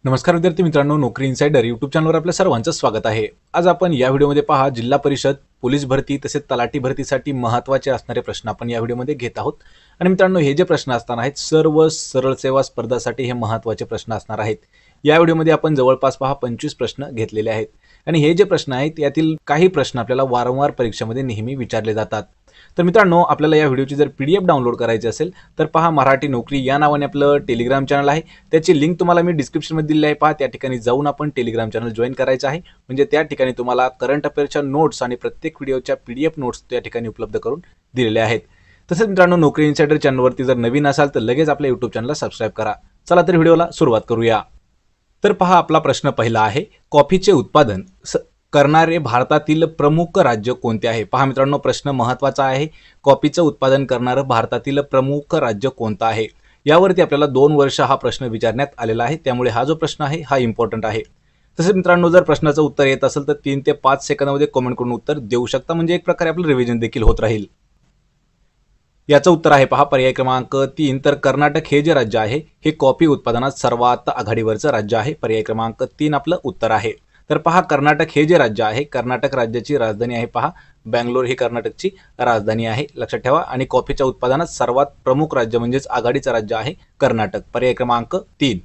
नमस्कार विद्यार्थी मित्रांनो, नोकरी इनसाइडर यूट्यूब चॅनलवर आपल्या सर्वांचं स्वागत आहे। आज आपण या व्हिडिओमध्ये पहा जिल्हा परिषद पोलीस भरती तसेच तलाठी भरतीसाठी महत्त्वाचे असणारे प्रश्न आपण या व्हिडिओमध्ये घेत आहोत। आणि मित्रांनो, हे जे प्रश्न असणार आहेत सर्व सरळ सेवा स्पर्धासाठी हे महत्त्वाचे प्रश्न असणार आहेत। या व्हिडिओमध्ये आपण जवळपास 25 प्रश्न घेतलेले आहेत आणि हे जे प्रश्न आहेत यातील काही प्रश्न आपल्याला वारंवार परीक्षेमध्ये नेहमी विचारले जातात। तर मित्रांनो, आपल्याला या व्हिडिओची जर पीडीएफ डाउनलोड करायची असेल तर पहा मराठी नोकरी या नावाने आपलं टेलिग्राम चॅनल आहे। त्याची लिंक तुम्हाला मी डिस्क्रिप्शनमध्ये दिली आहे। पहा त्या ठिकाणी जाऊन आपण टेलिग्राम चॅनल जॉइन करायचं आहे, म्हणजे त्या ठिकाणी तुम्हाला करंट अफेअरच्या नोट्स आणि प्रत्येक व्हिडिओच्या पीडीएफ नोट्स त्या ठिकाणी उपलब्ध करून दिलेले आहेत। तसेच मित्रांनो, नोकरी इनसाइडर चॅनलवरती जर नवीन असाल तर लगेच आपल्या यूट्यूब चॅनलला सबस्क्राइब करा। चला तर व्हिडिओला सुरुवात करूया। तर पहा, आपला प्रश्न पहिला आहे, कॉफीचे उत्पादन करणारे भारतातील प्रमुख राज्य कोणते आहे? पहा मित्रांनो, प्रश्न महत्त्वाचा आहे। कॉफीचं उत्पादन करणारं भारतातील प्रमुख राज्य कोणतं आहे? यावरती आपल्याला 2 वर्ष हा प्रश्न विचारण्यात आलेला आहे, त्यामुळे हा जो प्रश्न आहे हा इम्पॉर्टंट आहे। तसेच मित्रांनो, जर प्रश्नाचं उत्तर येत असेल तर 3 ते 5 सेकंदामध्ये कमेंट करून उत्तर देऊ शकता, म्हणजे एक प्रकारे आपलं रिव्हिजन देखील होत राहील। याचं उत्तर आहे पहा पर्याय क्रमांक 3, तर कर्नाटक हे जे राज्य आहे हे कॉफी उत्पादनात सर्वात आघाडीवरचं राज्य आहे। पर्याय क्रमांक 3 आपलं उत्तर आहे। तर पहा, कर्नाटक हे जे राज्य आहे, कर्नाटक राज्याची राजधानी आहे पहा बँगलोर ही कर्नाटकची राजधानी आहे, लक्षात ठेवा। आणि कॉफीच्या उत्पादनात सर्वात प्रमुख राज्य म्हणजेच आघाडीचं राज्य आहे कर्नाटक। पर्याय क्रमांक 3।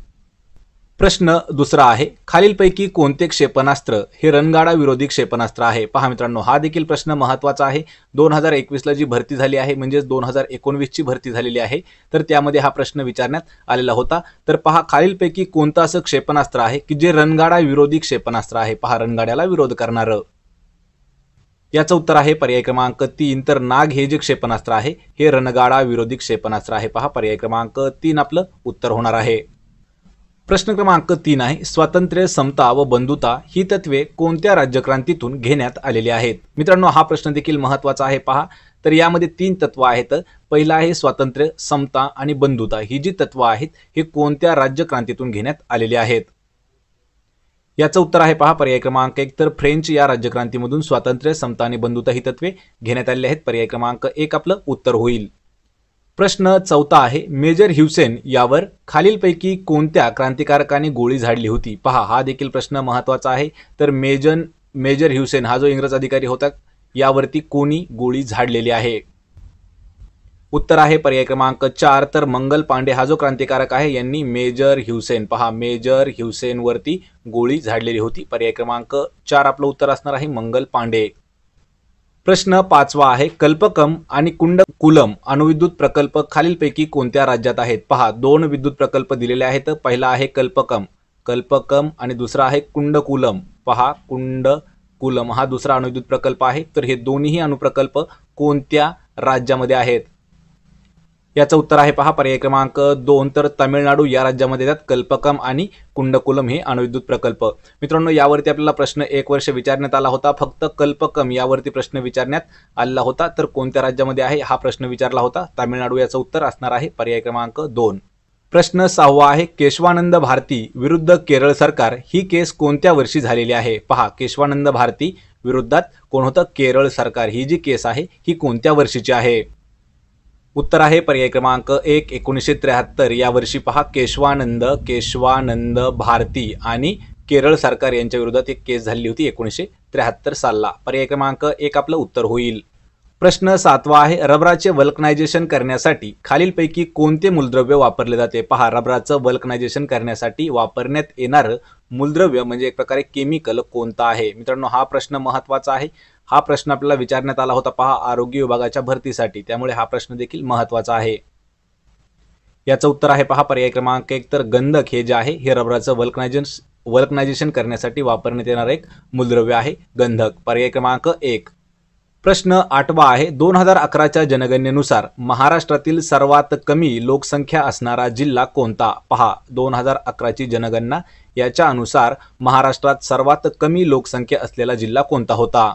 प्रश्न दुसरा आहे, खालीलपैकी कोणते क्षेपणास्त्र हे रणगाडा विरोधी क्षेपणास्त्र आहे? पहा मित्रांनो, हा देखील प्रश्न महत्त्वाचा आहे। 2021 ला जी भरती झाली आहे म्हणजेच 2019 ची भरती झालेली आहे, तर त्यामध्ये हा प्रश्न विचारण्यात आलेला होता। तर पहा, खालीलपैकी कोणतं असं क्षेपणास्त्र आहे की जे रणगाडा विरोधी क्षेपणास्त्र आहे? पहा, रणगाड्याला विरोध करणारं। याचं उत्तर आहे पर्याय क्रमांक 3, तर नाग हे जे क्षेपणास्त्र आहे हे रणगाडा विरोधी क्षेपणास्त्र आहे। पहा, पर्याय क्रमांक 3 आपलं उत्तर होणार आहे। प्रश्न क्रमांक 3 आहे, स्वातंत्र्य, समता व बंधुता ही तत्वे कोणत्या राज्यक्रांतीतून घेण्यात आलेली आहेत? मित्रांनो, हा प्रश्न देखील महत्त्वाचा आहे। पहा, तर यामध्ये 3 तत्व आहेत। पहिला आहे स्वातंत्र्य, समता आणि बंधुता ही जी तत्व आहेत हे कोणत्या राज्यक्रांतीतून घेण्यात आलेली आहेत? याचं उत्तर आहे पहा पर्याय क्रमांक 1, तर फ्रेंच या राज्यक्रांतीमधून स्वातंत्र्य, समता आणि बंधुता ही तत्वे घेण्यात आलेली आहेत। पर्याय क्रमांक 1 आपलं उत्तर होईल। प्रश्न चौथा आहे, मेजर ह्युसेन यावर खालीलपैकी कोणत्या क्रांतिकारकाने गोळी झाडली होती? पहा, हा देखील प्रश्न महत्त्वाचा आहे। तर मेजर ह्युसेन हा जो इंग्रज अधिकारी होता यावरती कोणी गोळी झाडलेली आहे? उत्तर आहे पर्याय क्रमांक 4, तर मंगल पांडे हा जो क्रांतिकारक आहे यांनी मेजर ह्युसेन, पहा मेजर ह्युसेन वरती गोळी झाडलेली होती। पर्याय क्रमांक 4 आपलं उत्तर असणार आहे मंगल पांडे। प्रश्न 5वा आहे, कल्पकम आणि कुंडकुलम अणुविद्युत प्रकल्प खालीलपैकी कोणत्या राज्यात आहेत? पहा, 2 विद्युत प्रकल्प दिलेले आहेत। पहिला आहे कल्पकम आणि दुसरा आहे कुंडकुलम। पहा, कुंडकुलम हा दुसरा अणुविद्युत प्रकल्प आहे। तर हे दोन्ही अणुप्रकल्प कोणत्या राज्यामध्ये आहेत? याचं उत्तर आहे पहा पर्याय क्रमांक 2, तर तामिळनाडू या राज्यामध्ये येतात कल्पकम आणि कुंडकुलम हे अणुविद्युत प्रकल्प। मित्रांनो, यावरती आपल्याला प्रश्न 1 वर्ष विचारण्यात आला होता, फक्त कल्पकम यावरती प्रश्न विचारण्यात आला होता। तर कोणत्या राज्यामध्ये आहे हा प्रश्न विचारला होता? तामिळनाडू। याचं उत्तर असणार आहे पर्याय क्रमांक 2। प्रश्न 6वा आहे, केशवानंद भारती विरुद्ध केरळ सरकार ही केस कोणत्या वर्षी झालेली आहे? पहा, केशवानंद भारती विरुद्धात कोण होतं? केरळ सरकार। ही जी केस आहे ही कोणत्या वर्षीची आहे? उत्तर आहे पर्याय क्रमांक 1, 1973 या वर्षी पहा केशवानंद भारती आणि केरळ सरकार यांच्या विरोधात एक केस झाली होती 1973 सालला। पर्याय क्रमांक 1 आपलं उत्तर होईल। प्रश्न 7वा आहे, रबराचे वल्कनायझेशन करण्यासाठी खालीलपैकी कोणते मूलद्रव्य वापरले जाते? पहा, रबराचं वल्कनायझेशन करण्यासाठी वापरण्यात येणारं मूलद्रव्य म्हणजे एक प्रकारे केमिकल कोणतं आहे? मित्रांनो, हा प्रश्न महत्त्वाचा आहे। हा प्रश्न आपल्याला विचारण्यात आला होता पहा आरोग्य विभागाच्या भरतीसाठी, त्यामुळे हा प्रश्न देखील महत्त्वाचा आहे। याचं उत्तर आहे पहा पर्याय क्रमांक 1, तर गंधक हे जे आहे हे रबराचं वल्कनायझेशन करण्यासाठी वापरण्यात येणारं एक मूलद्रव्य आहे गंधक। पर्याय क्रमांक 1। प्रश्न 8वा आहे, 2011च्या जनगणनेनुसार महाराष्ट्रातील सर्वात कमी लोकसंख्या असणारा जिल्हा कोणता? पहा, 2011ची जनगणना याच्या अनुसार महाराष्ट्रात सर्वात कमी लोकसंख्या असलेला जिल्हा कोणता होता?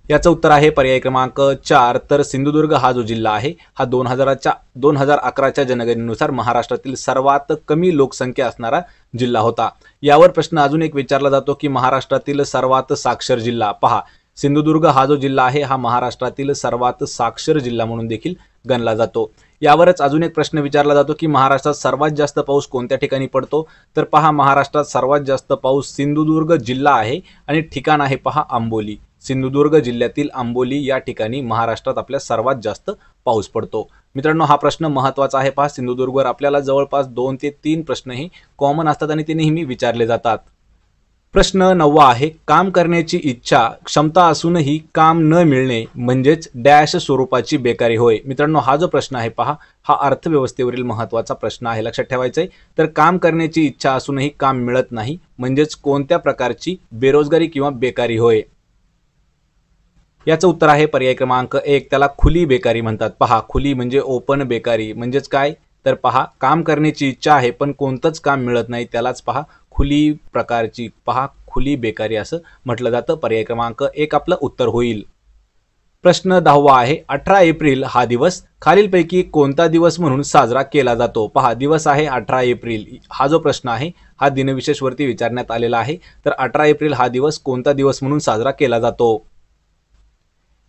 याचं उत्तर आहे पर्याय क्रमांक 4, तर सिंधुदुर्ग हा जो जिल्हा आहे हा 2011च्या जनगणनेनुसार महाराष्ट्रातील सर्वात कमी लोकसंख्या असणारा जिल्हा होता। यावर प्रश्न अजून एक विचारला जातो की महाराष्ट्रातील सर्वात साक्षर जिल्हा। पहा, सिंधुदुर्ग हा जो जिल्हा आहे हा महाराष्ट्रातील सर्वात साक्षर जिल्हा म्हणून देखील गणला जातो। यावरच अजून एक प्रश्न विचारला जातो की महाराष्ट्रात सर्वात जास्त पाऊस कोणत्या ठिकाणी पडतो, तर पहा महाराष्ट्रात सर्वात जास्त पाऊस सिंधुदुर्ग जिल्हा आहे आणि ठिकाण आहे पहा आंबोली। सिंधुदुर्ग जिल्ह्यातील आंबोली या ठिकाणी महाराष्ट्रात आपल्या सर्वात जास्त पाऊस पडतो। मित्रांनो हा प्रश्न महत्त्वाचा आहे पहा, सिंधुदुर्गवर आपल्याला जवळपास 2 ते 3 प्रश्न हे कॉमन असतात आणि ते नेहमी विचारले जातात। प्रश्न 9 आहे, काम करण्याची इच्छा क्षमता असूनही काम न मिळणे म्हणजेच डॅश स्वरूपाची बेकारी होय। मित्रांनो हा जो प्रश्न आहे पहा, हा अर्थव्यवस्थेवरील महत्त्वाचा प्रश्न आहे, लक्षात ठेवायचा आहे। तर काम करण्याची इच्छा असूनही काम मिळत नाही म्हणजेच कोणत्या प्रकारची बेरोजगारी किंवा बेकारी होय। याचं उत्तर आहे पर्याय क्रमांक 1, त्याला खुली बेकारी म्हणतात। पहा खुली म्हणजे ओपन बेकारी म्हणजेच काय, तर पहा काम करण्याची इच्छा आहे पण कोणतंच काम मिळत नाही, त्यालाच पहा खुली प्रकारची पहा खुली बेकारी असं म्हटलं जातं। पर्याय क्रमांक 1 आपलं उत्तर होईल। प्रश्न 10 आहे, 18 एप्रिल हा दिवस खालीलपैकी कोणता दिवस म्हणून साजरा केला जातो। पहा दिवस आहे 18 एप्रिल, हा जो प्रश्न आहे हा दिनविशेषवरती विचारण्यात आलेला आहे। तर 18 एप्रिल हा दिवस कोणता दिवस म्हणून साजरा केला जातो,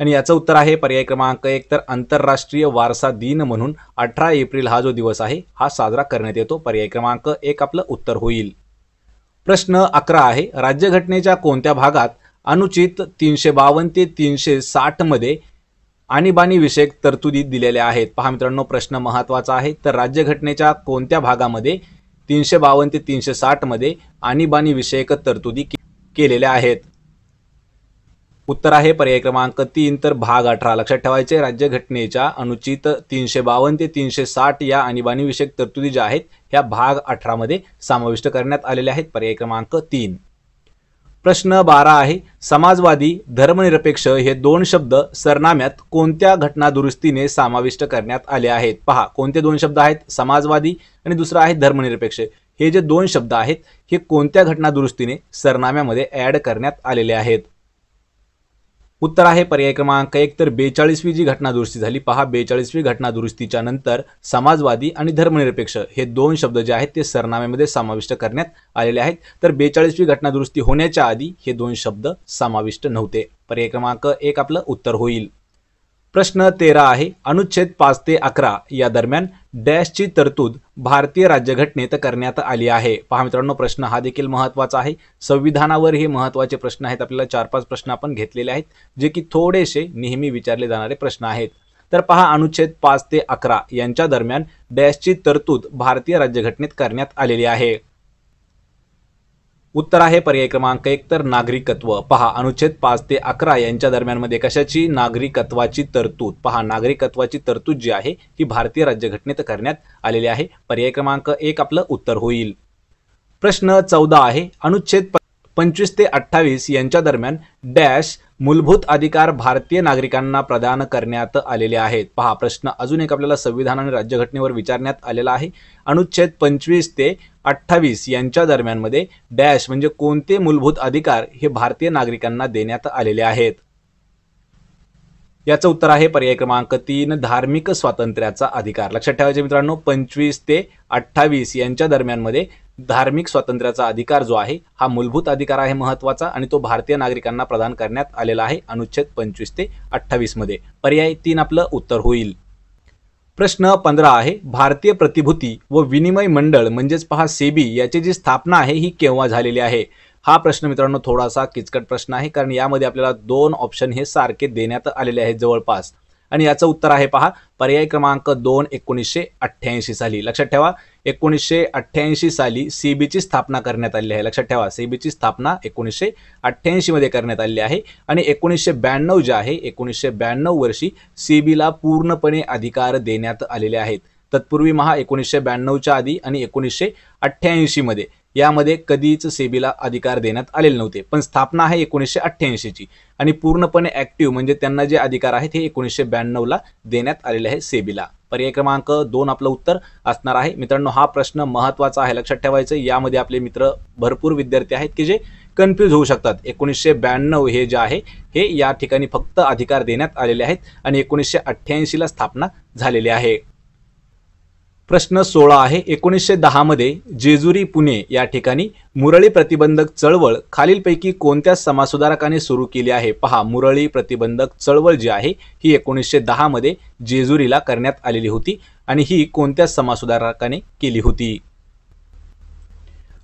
आणि याचं उत्तर आहे पर्याय क्रमांक 1, तर आंतरराष्ट्रीय वारसा दिन म्हणून 18 एप्रिल हा जो दिवस आहे हा साजरा करण्यात येतो। पर्याय क्रमांक 1 आपलं उत्तर होईल। प्रश्न 11 आहे, राज्यघटनेच्या कोणत्या भागात अनुचित 352 ते 360 मध्ये आणीबाणी विषयक तरतुदी दिलेल्या आहेत। पहा मित्रांनो प्रश्न महत्त्वाचा आहे, तर राज्यघटनेच्या कोणत्या भागामध्ये 352 ते 360 मध्ये आणीबाणी विषयक तरतुदी केलेल्या आहेत। उत्तर आहे पर्याय क्रमांक 3, तर भाग 18। लक्षात ठेवायचे, राज्यघटनेच्या अनुचित 352 ते 360 या आणीबाणी विषयक तरतुदी ज्या आहेत ह्या भाग 18 मध्ये समाविष्ट करण्यात आलेल्या आहेत। पर्याय क्रमांक 3। प्रश्न 12 आहे, समाजवादी धर्मनिरपेक्ष हे 2 शब्द सरनाम्यात कोणत्या घटना दुरुस्तीने समाविष्ट करण्यात आले आहेत। पहा कोणते 2 शब्द आहेत, समाजवादी आणि दुसरा आहे धर्मनिरपेक्ष, हे जे 2 शब्द आहेत हे कोणत्या घटना दुरुस्तीने सरनाम्यामध्ये ऍड करण्यात आलेले आहेत। उत्तर आहे पर्याय क्रमांक 1, तर 42वी जी घटना दुरुस्ती झाली। पहा 42वी घटना दुरुस्तीच्या नंतर समाजवादी आणि धर्मनिरपेक्ष हे 2 शब्द जे आहेत ते सरनाम्यामध्ये समाविष्ट करण्यात आलेले आहेत। तर 42वी घटना दुरुस्ती होण्याच्या आधी हे 2 शब्द समाविष्ट नव्हते। पर्याय क्रमांक 1 आपलं उत्तर होईल। प्रश्न 13 आहे, अनुच्छेद 5 ते 11 या दरम्यान डॅशची तरतूद भारतीय राज्यघटनेत करण्यात आली आहे। पहा मित्रांनो प्रश्न हा देखील महत्त्वाचा आहे, संविधानावर हे महत्त्वाचे प्रश्न आहेत। आपल्याला 4-5 प्रश्न आपण घेतलेले आहेत जे की थोडेसे नेहमी विचारले जाणारे प्रश्न आहेत। तर पहा अनुच्छेद 5 ते 11 यांच्या दरम्यान डॅशची तरतूद भारतीय राज्यघटनेत करण्यात आलेली आहे। उत्तर आहे पर्याय क्रमांक 1, तर नागरिकत्व। पहा अनुच्छेद 5 ते 11 यांच्या दरम्यान मध्ये कशाची, नागरिकत्वाची तरतूद। पहा नागरिकत्वाची तरतूद जी आहे ही भारतीय राज्यघटनेत करण्यात आलेली आहे। पर्याय क्रमांक 1 आपलं उत्तर होईल। प्रश्न 14 आहे, अनुच्छेद 25 ते 28 यांच्या दरम्यान डॅश मूलभूत अधिकार भारतीय नागरिकांना प्रदान करण्यात आलेले आहेत। पहा प्रश्न अजून एक आपल्याला संविधान आणि राज्यघटनेवर विचारण्यात आलेला आहे। अनुच्छेद 25 ते 28 यांच्या दरम्यान मध्ये डॅश म्हणजे कोणते मूलभूत अधिकार हे भारतीय नागरिकांना देण्यात आलेले आहेत। याचं उत्तर आहे पर्याय क्रमांक 3, धार्मिक स्वातंत्र्याचा अधिकार। लक्षात ठेवायचे मित्रांनो 25 ते 28 यांच्या दरम्यान मध्ये धार्मिक स्वातंत्र्याचा अधिकार जो आहे हा मूलभूत अधिकार आहे महत्त्वाचा, आणि तो भारतीय नागरिकांना प्रदान करण्यात आलेला आहे अनुच्छेद 25 ते 28 मध्ये। पर्याय 3 आपलं उत्तर होईल। प्रश्न 15 आहे, भारतीय प्रतिभूती व विनिमय मंडळ म्हणजेच पहा सेबी याची जी स्थापना आहे ही केव्हा झालेली आहे। हा प्रश्न मित्रांनो थोडासा किचकट प्रश्न आहे, कारण यामध्ये आपल्याला 2 ऑप्शन हे सारखे देण्यात आलेले आहेत जवळपास, आणि याचं उत्तर आहे पहा पर्याय क्रमांक 2, 1988 साली। लक्षात ठेवा 1988 साली सेबीची स्थापना करण्यात आली आहे। लक्षात ठेवा सेबीची स्थापना 1988 मध्ये करण्यात आली आहे, आणि 1992 जे आहे 1992 वर्षी सेबीला पूर्णपणे अधिकार देण्यात आलेले आहेत। तत्पूर्वी 1992च्या आधी आणि 1988 मध्ये यामध्ये कधीच सेबीला अधिकार देण्यात आलेले नव्हते, पण स्थापना आहे 1988 ची, आणि पूर्णपणे ऍक्टिव्ह म्हणजे त्यांना जे अधिकार आहेत हे 1992 ला देण्यात आलेले आहे सेबीला। पर्याय क्रमांक 2 आपलं उत्तर असणार आहे। मित्रांनो हा प्रश्न महत्त्वाचा आहे, लक्षात ठेवायचं। यामध्ये आपले मित्र भरपूर विद्यार्थी आहेत की जे कन्फ्यूज होऊ शकतात। 1992 हे जे आहे हे या ठिकाणी फक्त अधिकार देण्यात आलेले आहेत, आणि 1988 ला स्थापना झालेली आहे। प्रश्न 16 आहे 1910 मध्ये जेजुरी पुणे या ठिकाणी मुरळी प्रतिबंधक चळवळ खालीलपैकी कोणत्या समाजसुधारकाने सुरू केली आहे? पहा, मुरळी प्रतिबंधक चळवळ जी आहे ही 1910 मध्ये जेजुरीला करण्यात आलेली होती आणि ही कोणत्या समाजसुधारकाने केली होती?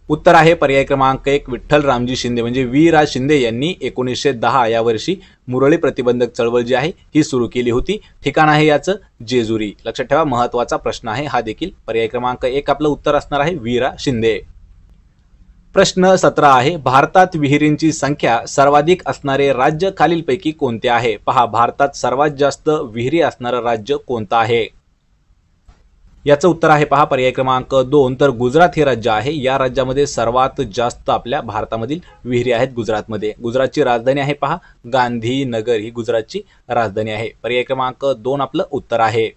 उत्तर आहे पर्याय क्रमांक 1 विठ्ठल रामजी शिंदे म्हणजे वी रा शिंदे यांनी 1910 या वर्षी मुरळी प्रतिबंधक चळवळ जी आहे ही सुरू केली होती। ठिकाण आहे याचं जेजुरी। लक्षात ठेवा, महत्त्वाचा प्रश्न आहे हा देखील। पर्याय क्रमांक 1 आपलं उत्तर असणार आहे वी रा शिंदे। प्रश्न 17 आहे भारतात विहिरींची संख्या सर्वाधिक असणारे राज्य खालीलपैकी कोणते आहे? पहा, भारतात सर्वात जास्त विहिरी असणारं राज्य कोणतं आहे? याचं उत्तर आहे पहा पर्याय क्रमांक 2 तर गुजरात हे राज्य आहे। या राज्यामध्ये सर्वात जास्त आपल्या भारतामधील विहिरी आहेत गुजरातमध्ये। गुजरातची राजधानी आहे पहा गांधीनगर, ही गुजरातची राजधानी आहे। पर्याय क्रमांक 2 आपलं उत्तर आहे।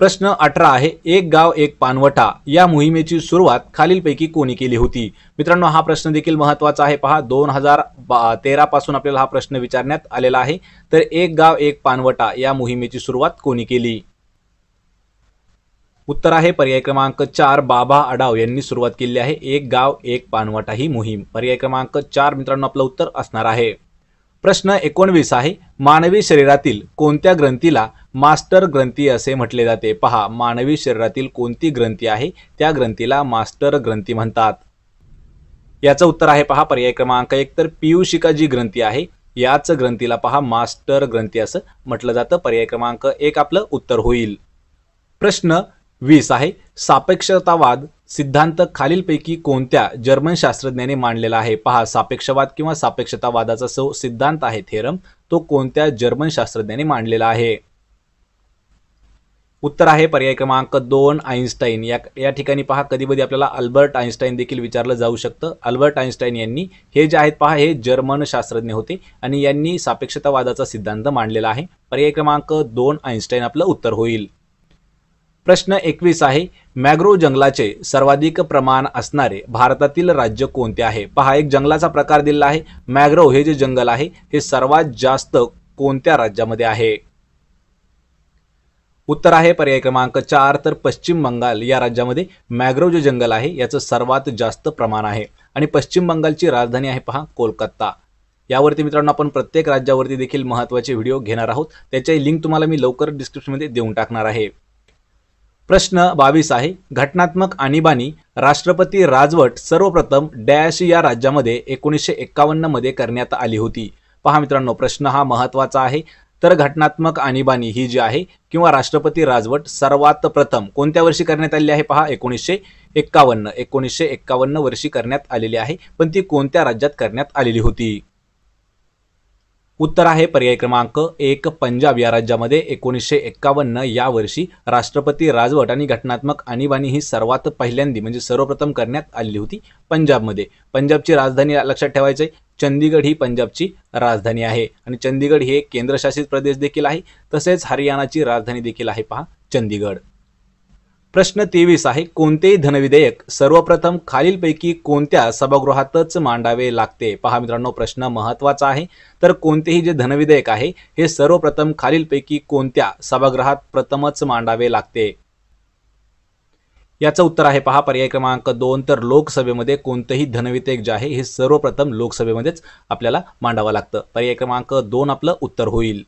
प्रश्न 18 आहे एक गाव एक पानवटा या मोहिमेची सुरुवात खालीलपैकी कोणी केली होती? मित्रांनो, हा प्रश्न देखील महत्त्वाचा आहे। पहा, 2013 पासून आपल्याला हा प्रश्न विचारण्यात आलेला आहे। तर एक गाव एक पानवटा या मोहिमेची सुरुवात कोणी केली? उत्तर आहे पर्याय क्रमांक 4 बाबा आढाव यांनी सुरुवात केली आहे एक गाव एक पानवटा ही मोहीम। पर्याय क्रमांक 4 मित्रांनो आपलं उत्तर असणार आहे। प्रश्न 19 आहे मानवी शरीरातील कोणत्या ग्रंथीला मास्टर ग्रंथी असे म्हटले जाते? पहा, मानवी शरीरातील कोणती ग्रंथी आहे त्या ग्रंथीला मास्टर ग्रंथी म्हणतात। याचं उत्तर आहे पहा पर्याय क्रमांक 1 तर पीयूषिका जी ग्रंथी आहे याच ग्रंथीला पहा मास्टर ग्रंथी असं म्हटलं जातं। पर्याय क्रमांक 1 आपलं उत्तर होईल। प्रश्न 20 आहे सापेक्षतावाद सिद्धांत खालीलपैकी कोणत्या जर्मन शास्त्रज्ञाने मांडलेला आहे? पहा, सापेक्षवाद किंवा सापेक्षतावादाचा जो सिद्धांत आहे थेरम तो कोणत्या जर्मन शास्त्रज्ञाने मांडलेला आहे? उत्तर आहे पर्याय क्रमांक 2 आइन्स्टाईन। या ठिकाणी पहा कधी कधी आपल्याला अल्बर्ट आइन्स्टाईन देखील विचारलं जाऊ शकतं। अल्बर्ट आइन्स्टाईन यांनी हे जे आहेत पहा हे जर्मन शास्त्रज्ञ होते आणि यांनी सापेक्षतावादाचा सिद्धांत मांडलेला आहे। पर्याय क्रमांक 2 आइन्स्टाईन आपलं उत्तर होईल। प्रश्न 21 आहे मॅग्रोव जंगलाचे सर्वाधिक प्रमाण असणारे भारतातील राज्य कोणते आहे? पहा, एक जंगलाचा प्रकार दिलेला आहे। मॅग्रोव हे जे जंगल आहे हे सर्वात जास्त कोणत्या राज्यामध्ये आहे? उत्तर आहे पर्याय क्रमांक 4 तर पश्चिम बंगाल या राज्यामध्ये मॅग्रोव जे जंगल आहे याचं सर्वात जास्त प्रमाण आहे आणि पश्चिम बंगालची राजधानी आहे पहा कोलकाता। यावरती मित्रांनो आपण प्रत्येक राज्यावरती देखील महत्त्वाचे व्हिडिओ घेणार आहोत, त्याची लिंक तुम्हाला मी लवकर डिस्क्रिप्शनमध्ये देऊन टाकणार आहे। प्रश्न 22 आहे घटनात्मक आणीबाणी राष्ट्रपती राजवट सर्वप्रथम डॅश या राज्यामध्ये 1951 मध्ये करण्यात आली होती? पहा मित्रांनो, प्रश्न हा महत्त्वाचा आहे। तर घटनात्मक आणीबाणी ही जी आहे किंवा राष्ट्रपती राजवट सर्वात प्रथम कोणत्या वर्षी करण्यात आली आहे? पहा 1951 वर्षी करण्यात आलेली आहे, पण ती कोणत्या राज्यात करण्यात आलेली होती? उत्तर आहे पर्याय क्रमांक 1 पंजाब या राज्यामध्ये 1951 या वर्षी राष्ट्रपती राजवट आणि घटनात्मक आणीबाणी ही सर्वात पहिल्यांदी म्हणजे सर्वप्रथम करण्यात आलेली होती पंजाबमध्ये। पंजाबची राजधानी लक्षात ठेवायचे चंदीगड ही पंजाबची राजधानी आहे आणि चंदीगड हे एक केंद्रशासित प्रदेश देखील आहे। तसेच हरियाणाची राजधानी देखील आहे पहा चंदीगड। प्रश्न 23 आहे कोणतेही धनविधेयक सर्वप्रथम खालीलपैकी कोणत्या सभागृहातच मांडावे लागते? पहा मित्रांनो, प्रश्न महत्त्वाचा आहे। तर कोणतेही जे धनविधेयक आहे हे सर्वप्रथम खालीलपैकी कोणत्या सभागृहात प्रथमच मांडावे लागते? याचं उत्तर आहे पहा पर्याय क्रमांक 2 तर लोकसभेमध्ये कोणतेही धनविधेयक जे आहे हे सर्वप्रथम लोकसभेमध्येच आपल्याला मांडावं लागतं। पर्याय क्रमांक 2 आपलं उत्तर होईल।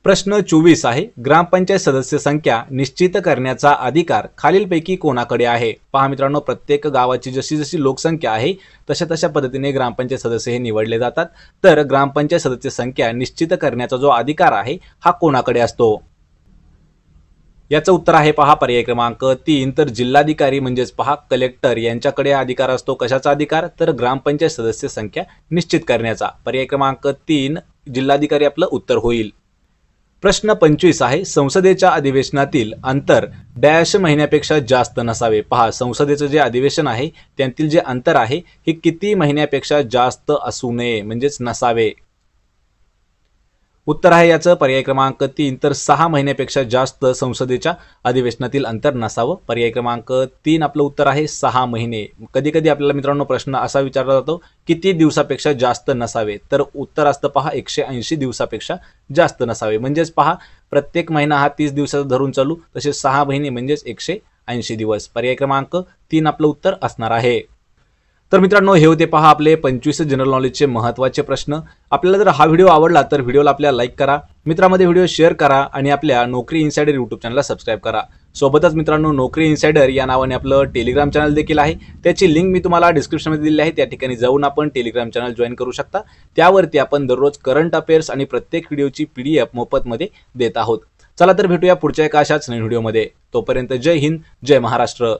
प्रश्न 24 आहे ग्रामपंचायत सदस्य संख्या निश्चित करण्याचा अधिकार खालीलपैकी कोणाकडे आहे? पहा मित्रांनो, प्रत्येक गावाची जशी जशी लोकसंख्या आहे तशा तशा पद्धतीने ग्रामपंचायत सदस्य हे निवडले जातात। तर ग्रामपंचायत सदस्य संख्या निश्चित करण्याचा जो अधिकार आहे हा कोणाकडे असतो? याचं उत्तर आहे पहा पर्याय क्रमांक 3 तर जिल्हाधिकारी म्हणजेच पहा कलेक्टर यांच्याकडे अधिकार असतो। कशाचा अधिकार? तर ग्रामपंचायत सदस्य संख्या निश्चित करण्याचा। पर्याय क्रमांक 3 जिल्हाधिकारी आपलं उत्तर होईल। प्रश्न 25 आहे संसदेच्या अधिवेशनातील अंतर डॅश महिन्यापेक्षा जास्त नसावे? पहा, संसदेचं जे अधिवेशन आहे त्यातील जे अंतर आहे हे किती महिन्यापेक्षा जास्त असू नये म्हणजेच नसावे? उत्तर आहे याचं पर्याय क्रमांक 3, तर 6 महिन्यापेक्षा जास्त संसदेच्या अधिवेशनातील अंतर नसावं. पर्याय क्रमांक 3 आपलं उत्तर आहे 6 महिने. कधी कधी आपल्याला मित्रांनो प्रश्न असा विचारला जातो, किती दिवसापेक्षा जास्त नसावे, तर उत्तर असतं पहा 180 दिवसापेक्षा जास्त नसावे. म्हणजेच पहा प्रत्येक महिना हा 30 दिवसाचा धरून चालू, तसेच 6 महिने म्हणजेच 180 दिवस. पर्याय क्रमांक 3 आपलं उत्तर असणार आहे. तर मित्रांनो हे होते पहा आपले 25 जनरल नॉलेजचे महत्त्वाचे प्रश्न. आपल्याला जर हा व्हिडिओ आवडला तर व्हिडिओला आपल्या लाईक करा, मित्रांमध्ये व्हिडिओ शेअर करा आणि आपल्या नोकरी इनसाइडर यूट्यूब चॅनलला सबस्क्राईब करा. सोबतच मित्रांनो नोकरी इनसाइडर या नावाने आपलं टेलिग्राम चॅनल देखील आहे, त्याची लिंक मी तुम्हाला डिस्क्रिप्शनमध्ये दिली आहे. त्या ठिकाणी जाऊन आपण टेलिग्राम चॅनल जॉईन करू शकता. त्यावरती आपण दररोज करंट अफेअर्स आणि प्रत्येक व्हिडिओची PDF मोफतमध्ये देत आहोत. चला तर भेटूया पुढच्या एका अशाच नवीन व्हिडिओमध्ये. तोपर्यंत जय हिंद, जय महाराष्ट्र.